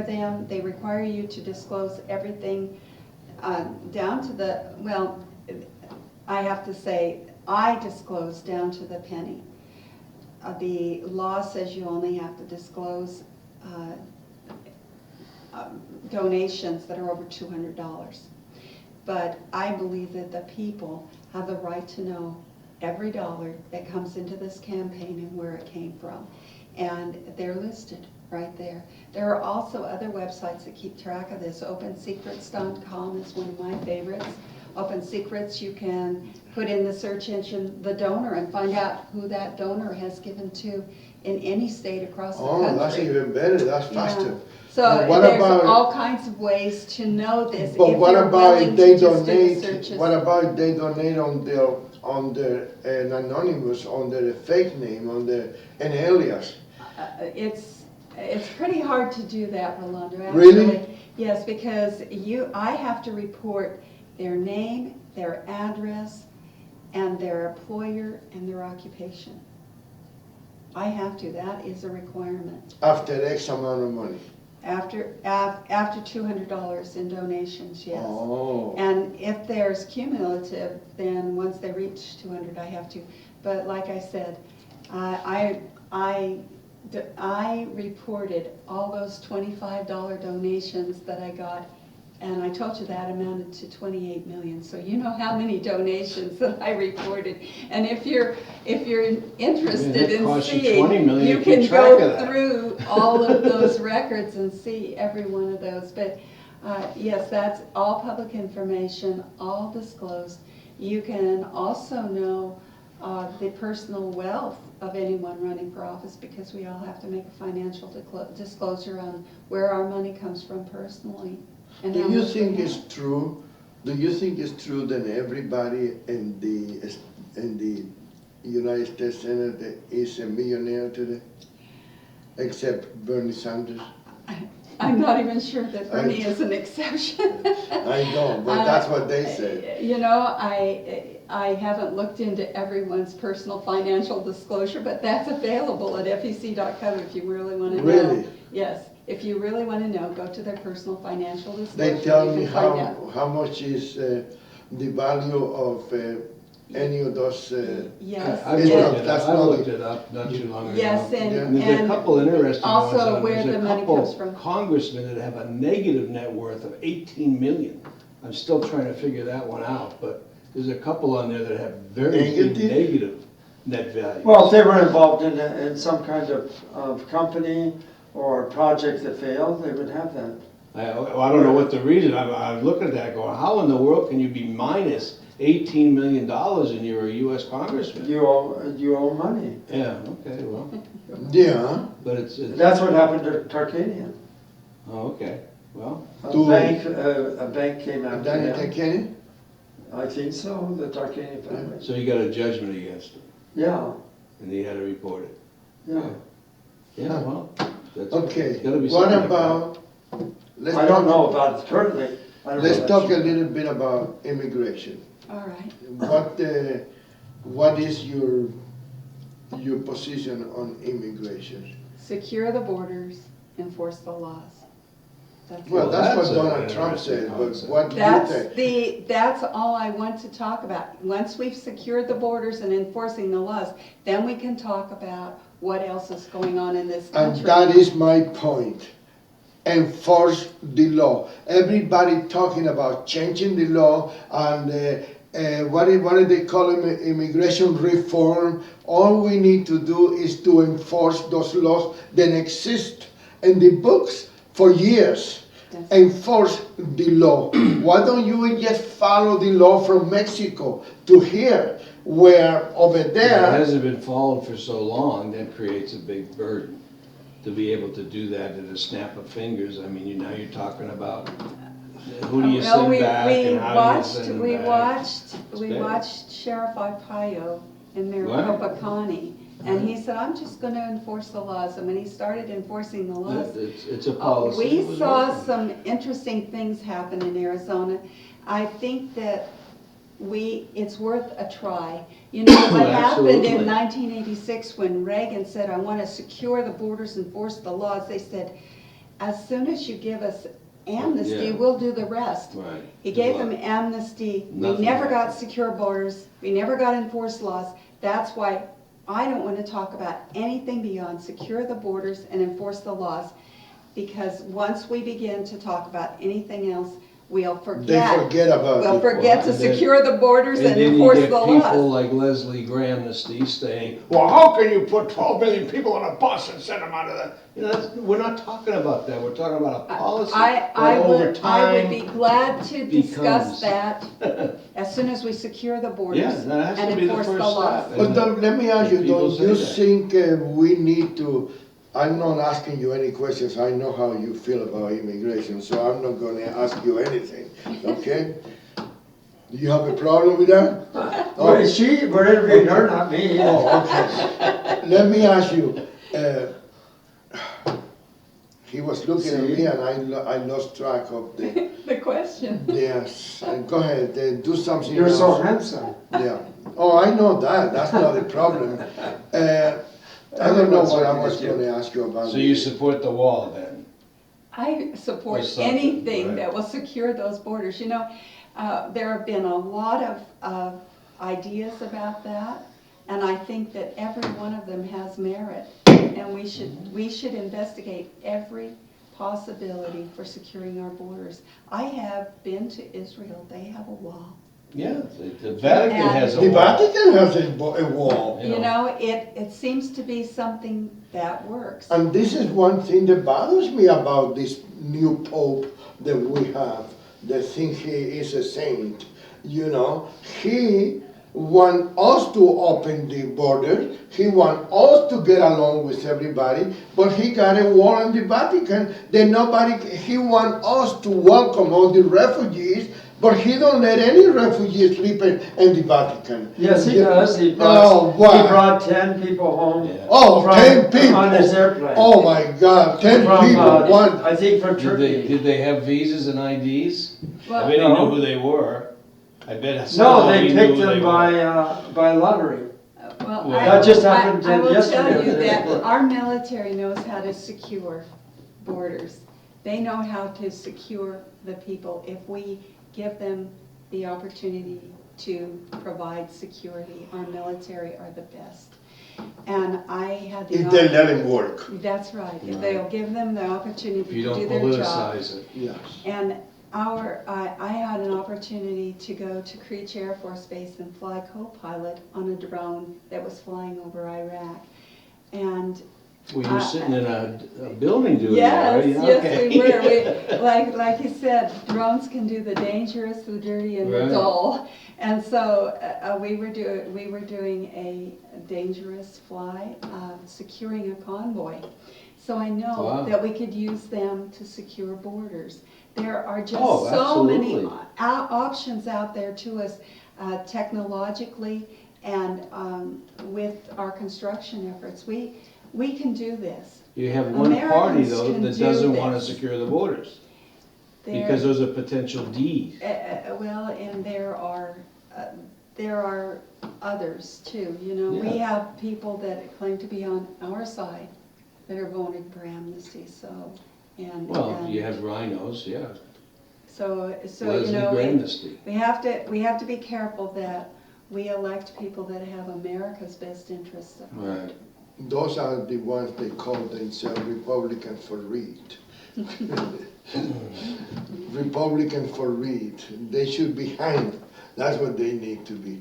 C: you to disclose everything down to the, well, I have to say, I disclose down to the penny. The law says you only have to disclose donations that are over $200. But I believe that the people have the right to know every dollar that comes into this campaign and where it came from. And they're listed right there. There are also other websites that keep track of this. OpenSecrets.com is one of my favorites. Open Secrets, you can put in the search engine the donor and find out who that donor has given to in any state across the country.
A: oh, that's even better, that's
C: Yeah.
A: faster.
C: So
A: And what
C: there's
A: about-
C: all kinds of ways to know this
A: But
C: if
A: what
C: you're
A: about
C: willing
A: if they
C: to just do the
A: donate,
C: searches.
A: what about if they donate on their an anonymous, under a fake name, under an alias?
C: It's pretty hard to do that, Rolando, actually.
A: Really?
C: Yes, because I have to report their name, their address, and their employer and their occupation. I have to, that is a requirement.
A: After X amount of money?
C: After $200 in donations, yes.
A: Oh.
C: And if there's cumulative, then once they reach 200, I have to. But like I said, I reported all those $25 donations that I got, and I told you that amounted to 28 million. So you know how many donations that I reported. And if you're interested
B: Yeah, that
C: in
B: costs you
C: seeing,
B: 20 million
C: you
B: to keep
C: can
B: track
C: go
B: of that.
C: through all of those records and see every one of those. But yes, that's all public information, all disclosed. You can also know the personal wealth of anyone running for office because we all have to make a financial disclosure on where our money comes from personally. And
A: Do
C: how
A: you
C: much we
A: think
C: have.
A: it's true? Do you think it's true that everybody in the United States Senate is a millionaire today, except Bernie Sanders?
C: I'm not even sure that Bernie is an exception.
A: I know, but that's what they say.
C: You know, I haven't looked into everyone's personal financial disclosure, but that's available at fec.gov if you really want to know.
A: Really?
C: Yes, if you really want to know, go to their personal financial disclosure.
A: They tell
C: you
A: me
C: can find out.
A: how much is the value of any of those.
C: Yes.
B: I
A: It's not-
B: looked it
A: that's
B: up, I
A: not
B: looked
A: the-
B: it up not too long ago.
C: Yes,
A: Yeah.
B: And there's a couple interesting
C: also
B: ones. on it.
C: where
B: There's
C: the
B: a
C: money
B: couple
C: comes from.
B: congressmen that have a negative net worth of 18 million. I'm still trying to figure that one out, but there's a couple on there that have very big
A: Negative?
B: negative net value.
D: Well, if they were involved in some kind of company or project that failed, they would have that.
B: I don't know what the reason, I'm looking at that going, how in the world can you be minus $18 million and you're a US congressman?
D: You owe money.
B: Yeah, okay, well,
A: Yeah,
B: but it's,
D: That's what happened to Tarkanian.
B: oh, okay, well,
D: A bank came
A: and
D: after
A: Danny
D: him.
A: Kenny?
D: I think so, the Tarkanian family.
B: so you got a judgment against him
D: Yeah,
B: and he had to report it.
D: yeah.
B: Yeah, well, that's.
A: Okay,
B: it's gotta be
A: what
B: something like
A: about, let's
D: I don't
A: talk-
D: know about it currently. I don't know
A: Let's
D: that.
A: talk a little bit about immigration.
C: All right.
A: What is your position on immigration?
C: Secure the borders, enforce the laws. That's it.
A: Well, that's what
B: that's
A: Donald
B: an
A: Trump
B: interesting
A: said, but
B: concept.
A: what do you think?
C: That's all I want to talk about. Once we've secured the borders and enforcing the laws, then we can talk about what else is going on in this
A: And
C: country.
A: that is my point. Enforce the law. Everybody talking about changing the law and what do they call it? Immigration reform. All we need to do is to enforce those laws that exist in the books for years.
C: Yes.
A: Enforce the law. Why don't you just follow the law from Mexico to here, where over
B: If it
A: there,
B: hasn't been followed for so long, that creates a big burden. To be able to do that at a snap of fingers, I mean, now you're talking about who do you
C: Well,
B: send
C: we
B: back and how do you send them back?
C: We
B: bad.
C: watched Sheriff Arpaio in
B: What?
C: Maricopa County, and he said, I'm just gonna enforce the laws. And when he started enforcing the laws,
B: It's a policy. It
C: we
B: was
C: saw
B: working.
C: some interesting things happen in Arizona. I think that it's worth a try. You know what happened in
B: Absolutely.
C: 1986 when Reagan said, I want to secure the borders, enforce the laws? They said, as soon as you give us amnesty,
B: Yeah.
C: we'll do the rest.
B: Right.
C: He
B: Good
C: gave
B: luck.
C: them amnesty. We
B: Nothing
C: never got
B: happened.
C: secure borders. We never got enforced laws. That's why I don't want to talk about anything beyond secure the borders and enforce the laws. Because once we begin to talk about anything else, we'll
A: they
C: forget.
A: forget about
C: We'll
A: it.
C: forget to
B: And then-
C: secure the borders and
B: And then you
C: enforce
B: get
C: the
B: people
C: laws.
B: like Leslie Graham saying, well, how can you put 12 million people on a bus and send them out of the, you know, we're not talking about that. We're talking about a policy
C: I
B: that over
C: would
B: time.
C: be glad to discuss
B: becomes-
C: that as soon as we secure the
B: Yeah,
C: borders
B: that has
C: and
B: to be the
C: enforce the
B: first
C: laws.
B: step.
A: But let me ask you,
B: And people
A: don't you
B: say that.
A: think we need to, I'm not asking you any questions, I know how you feel about immigration, so I'm not gonna ask you anything, okay? Do you have a problem with that?
D: Well, we're interviewing her, not me.
A: Oh, okay. Let me ask you, he was looking at me and I lost track of the,
C: The question.
A: yes, go ahead, do something
D: You're
A: else.
D: so handsome.
A: Yeah. Oh, I know that. That's not a problem. I don't know what I was going to ask you about.
B: So you support the wall then?
C: I
B: Or
C: support
B: something,
C: anything
B: right.
C: that will secure those borders. You know, there have been a lot of ideas about that, and I think that every one of them has merit. And we should investigate every possibility for securing our borders. I have been to Israel. They have a wall.
B: Yeah, the Vatican has a
A: The
B: wall.
A: Vatican has a wall.
C: You know, it seems to be something that works.
A: And this is one thing that bothers me about this new Pope that we have, that think he is a saint. You know, he want us to open the border. He want us to get along with everybody, but he got a war in the Vatican that he want us to welcome all the refugees, but he don't let any refugees sleep in the Vatican.
D: Yes, he does. He
A: No, why?
D: brought 10 people home.
B: Yeah.
A: Oh,
D: from-
A: 10 people.
D: On his airplane.
A: Oh my God, 10
D: From,
A: people, one.
D: I think from Turkey.
B: Did they have visas and IDs?
C: Well,
B: I bet he
D: no.
B: knew who they were. I bet
D: No,
B: somehow
D: they
B: he
D: picked
B: knew who they
D: them
B: were.
D: by lottery.
C: Well,
B: That
D: just happened
C: I will
D: yesterday.
C: tell you that our military knows how to secure borders. They know how to secure the people if we give them the opportunity to provide security. Our military are the best. And I had the.
A: If they let him work.
C: That's right. If
B: Right.
C: they'll give them the
B: If
C: opportunity
B: you
C: to
B: don't
C: do their job.
B: politicize it.
A: Yes.
C: And I had an opportunity to go to Creech Air Force Base and fly co-pilot on a drone that was flying over Iraq. And
B: Well, you're sitting in a building doing that,
C: yes,
B: right?
C: yes,
B: Okay.
C: we were. Like you said, drones can do the dangerous, the dirty, and the
B: Right.
C: dull. And so we were doing a dangerous fly, securing a convoy. So I know
B: Wow.
C: that we could use them to secure borders. There are just
B: Oh,
C: so many
B: absolutely.
C: options out there to us technologically and with our construction efforts. We can do this.
B: You have one party
C: Americans
B: though
C: can
B: that
C: do
B: doesn't want to
C: this.
B: secure the borders.
C: There-
B: Because there's a potential deed.
C: Well, and there are others too, you know. We
B: Yeah.
C: have people that claim to be on our side that are voting for amnesty, so, and.
B: Well,
C: and
B: you have rhinos, yeah.
C: So, you
B: Leslie
C: know,
B: Gramnesty.
C: we have to be careful that we elect people that have America's best interests at heart.
B: Right.
A: Those are the ones they call themselves Republicans for read. Republican for read. They should be hanged. That's what they need to be.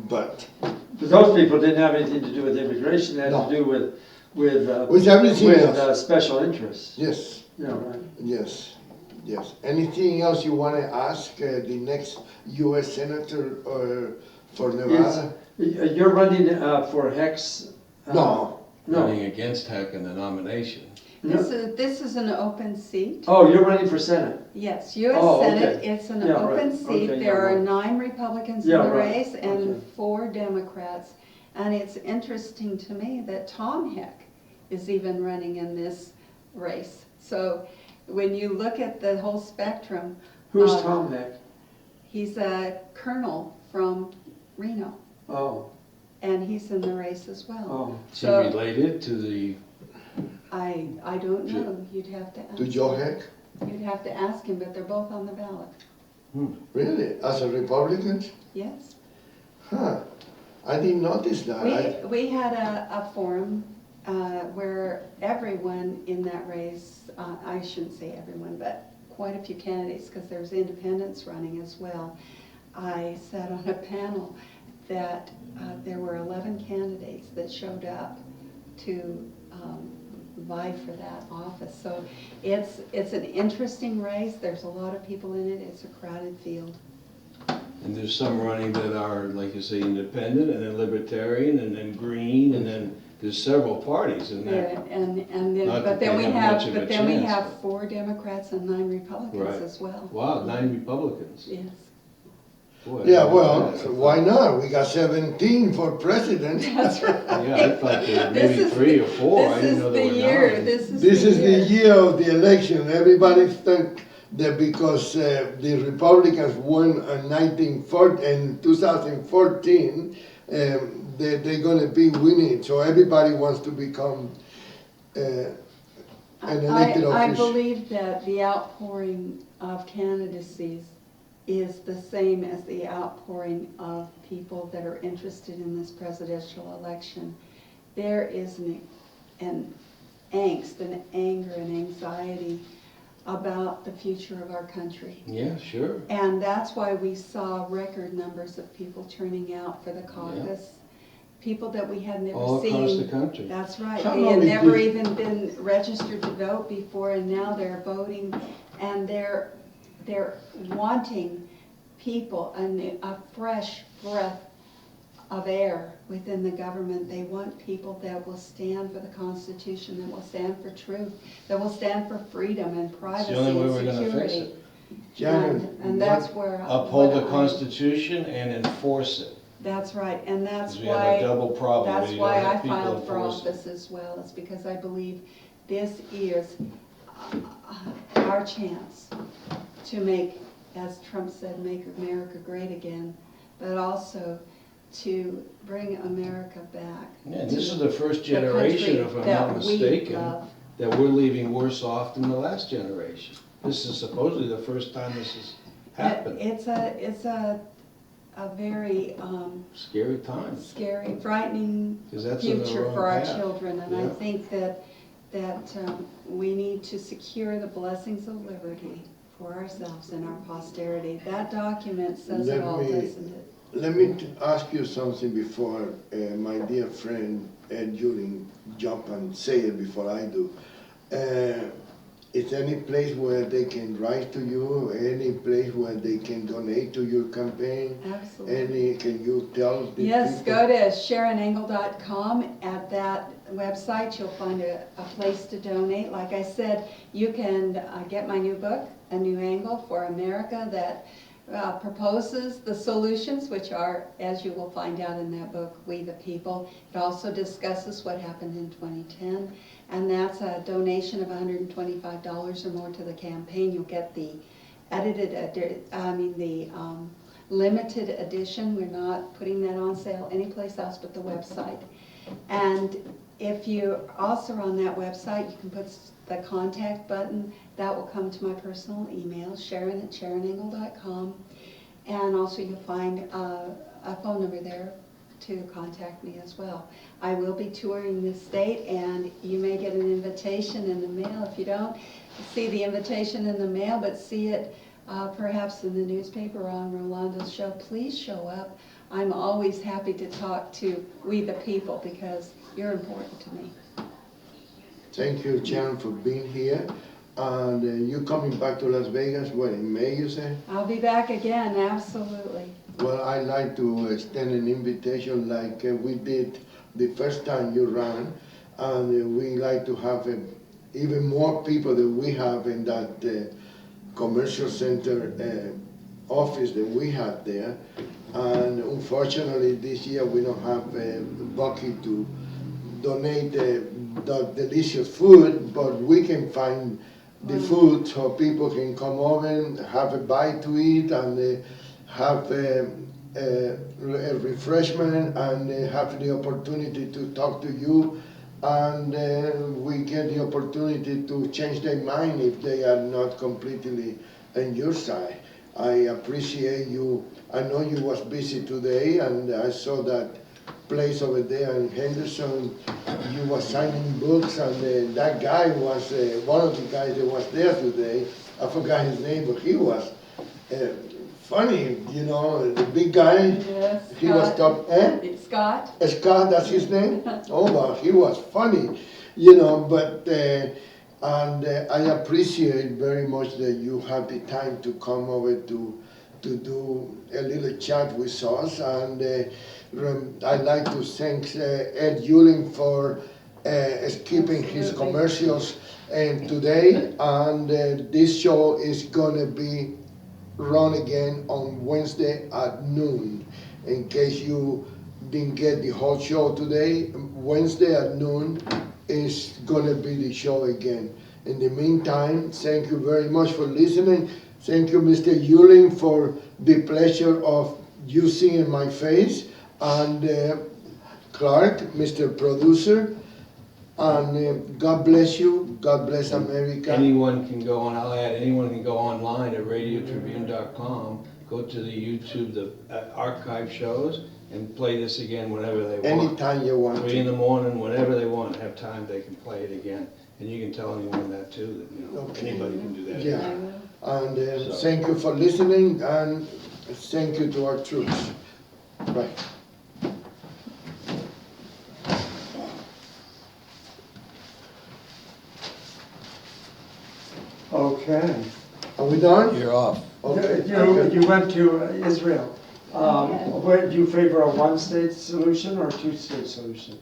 A: But
D: But those people didn't have anything to do with immigration. It had
A: No.
D: to do with
A: with everything else.
D: special interests.
A: Yes,
D: Yeah, right.
A: yes, yes. Anything else you want to ask the next U.S. Senator for Nevada?
D: You're running for Hex?
A: No.
D: No.
B: Running against Heck in the nomination.
D: No.
C: This is an open seat.
D: Oh, you're running for Senate?
C: Yes, U.S.
D: Oh, okay.
C: Senate, it's an
D: Yeah,
C: open
D: right.
C: seat.
D: Okay,
C: There
D: yeah,
C: are
D: right.
C: 9 Republicans
D: Yeah,
C: in the
D: right.
C: race and
D: Okay.
C: 4 Democrats. And it's interesting to me that Tom Heck is even running in this race. So when you look at the whole spectrum.
D: Who's
C: um,
D: Tom Heck?
C: He's a colonel from Reno,
D: Oh,
C: and he's in the race as well.
D: oh.
B: Is he
C: So
B: related to the,
C: I don't know, you'd have to ask.
A: To Joe Heck?
C: You'd have to ask him, but they're both on the ballot.
A: Really? As a Republican?
C: Yes.
A: Huh. I didn't notice that.
C: We had a forum where everyone in that race, I shouldn't say everyone, but quite a few candidates, because there's independents running as well. I sat on a panel that there were 11 candidates that showed up to vie for that office. So it's an interesting race. There's a lot of people in it. It's a crowded field.
B: and there's some running that are, like you say, independent, and then libertarian, and then green, and then there's several parties in there.
C: Yeah, and then,
B: Not
C: but
B: that
C: then
B: they
C: we
B: have
C: have,
B: much of a
C: but then we
B: chance,
C: have
B: but-
C: 4 Democrats and 9 Republicans
B: Right.
C: as well.
B: Wow, 9 Republicans.
C: Yes.
B: Boy, I
A: Yeah,
B: didn't
A: well,
B: know that.
A: why not? We got 17 for president.
C: That's right.
B: Yeah, I thought there were
C: This
B: maybe
C: is
B: 3 or 4, I didn't know there were 9.
C: This is the year, this is
A: This is the
C: year.
A: year of the election. Everybody think that because the Republicans won in 2014, they're going to be winning. So everybody wants to become an elected
C: I
A: official.
C: believe that the outpouring of candidacies is the same as the outpouring of people that are interested in this presidential election. There is an angst, an anger, an anxiety about the future of our country.
B: Yeah, sure.
C: And that's why we saw record numbers of people turning out for the caucus. People that we had never
B: All
C: seen.
B: across the country.
C: That's right.
A: How
C: They
A: long
C: had
A: is
C: never
A: this?
C: even been registered to vote before, and now they're voting, and they're wanting people, a fresh breath of air within the government. They want people that will stand for the Constitution, that will stand for truth, that will stand for freedom and
B: It's
C: privacy
B: the only way
C: and
B: we're gonna fix
C: security.
B: it.
A: Sharon,
C: And that's where.
B: Uphold
C: what
B: the
C: I-
B: Constitution and enforce it.
C: That's right, and that's
B: Because we have a
C: why,
B: double problem.
C: that's
B: We
C: why
B: don't
C: I
B: have people
C: filed for
B: enforcing it.
C: office as well, is because I believe this is our chance to make, as Trump said, make America great again, but also to bring America back.
B: Yeah, and this is the first
C: The
B: generation, if
C: country
B: I'm
C: that
B: not
C: we
B: mistaken,
C: love.
B: that we're leaving worse off than the last generation. This is supposedly the first time this has happened.
C: It's a very
B: Scary times,
C: scary, frightening
B: because that's in the
C: future
B: wrong
C: for our
B: path.
C: children, and I
B: Yeah.
C: think that we need to secure the blessings of liberty for ourselves and our posterity. That document says it all, doesn't it?
A: Let me ask you something before my dear friend Ed Juling jump and say it before I do. Is there any place where they can write to you? Any place where they can donate to your campaign?
C: Absolutely.
A: Can you tell the
C: Yes,
A: people?
C: go to SharonEngle.com. At that website, you'll find a place to donate. Like I said, you can get my new book, A New Angle for America, that proposes the solutions, which are, as you will find out in that book, We the People. It also discusses what happened in 2010, and that's a donation of $125 or more to the campaign. You'll get the limited edition. We're not putting that on sale anyplace else but the website. And if you also are on that website, you can put the contact button. That will come to my personal email, Sharon@SharonEngle.com. And also you'll find a phone number there to contact me as well. I will be touring the state, and you may get an invitation in the mail. If you don't see the invitation in the mail, but see it perhaps in the newspaper or on Rolando's show, please show up. I'm always happy to talk to We the People because you're important to me.
A: Thank you, Sharon, for being here. And you coming back to Las Vegas, when, in May, you said?
C: I'll be back again, absolutely.
A: Well, I'd like to extend an invitation like we did the first time you ran, and we like to have even more people than we have in that commercial center office that we have there. And unfortunately, this year we don't have a bucket to donate the delicious food, but we can find the food so people can come over and have a bite to eat and have a refreshment and have the opportunity to talk to you, and we get the opportunity to change their mind if they are not completely on your side. I appreciate you. I know you was busy today, and I saw that place over there in Henderson. You was signing books, and that guy was one of the guys that was there today. I forgot his name, but he was funny, you know, the big guy.
C: Yes,
A: He was top,
C: It's Scott.
A: Scott, that's his name? Oh, well, he was funny, you know, but, and I appreciate very much that you have the time to come over to do a little chat with us. And I'd like to thank Ed Juling for skipping his commercials today. And this show is gonna be run again on Wednesday at noon. In case you didn't get the whole show today, Wednesday at noon is gonna be the show again. In the meantime, thank you very much for listening. Thank you, Mr. Juling, for the pleasure of you seeing my face. And Clark, Mr. Producer, and God bless you. God bless America.
B: Anyone can go on, I'll add, anyone can go online at radiotribune.com, go to the YouTube, the archive shows, and play this again whenever they want.
A: Anytime you want
B: 3 in
A: to.
B: the morning, whenever they want, have time, they can play it again. And you can tell anyone that too, that, you know,
A: Okay.
B: anybody can do that.
A: Yeah. And thank you for listening, and thank you to our troops. Right.
D: Okay.
A: Are we done?
B: You're off.
A: Okay.
D: You went to Israel.
C: Okay.
D: Where, do you favor a one-state solution or a two-state solution?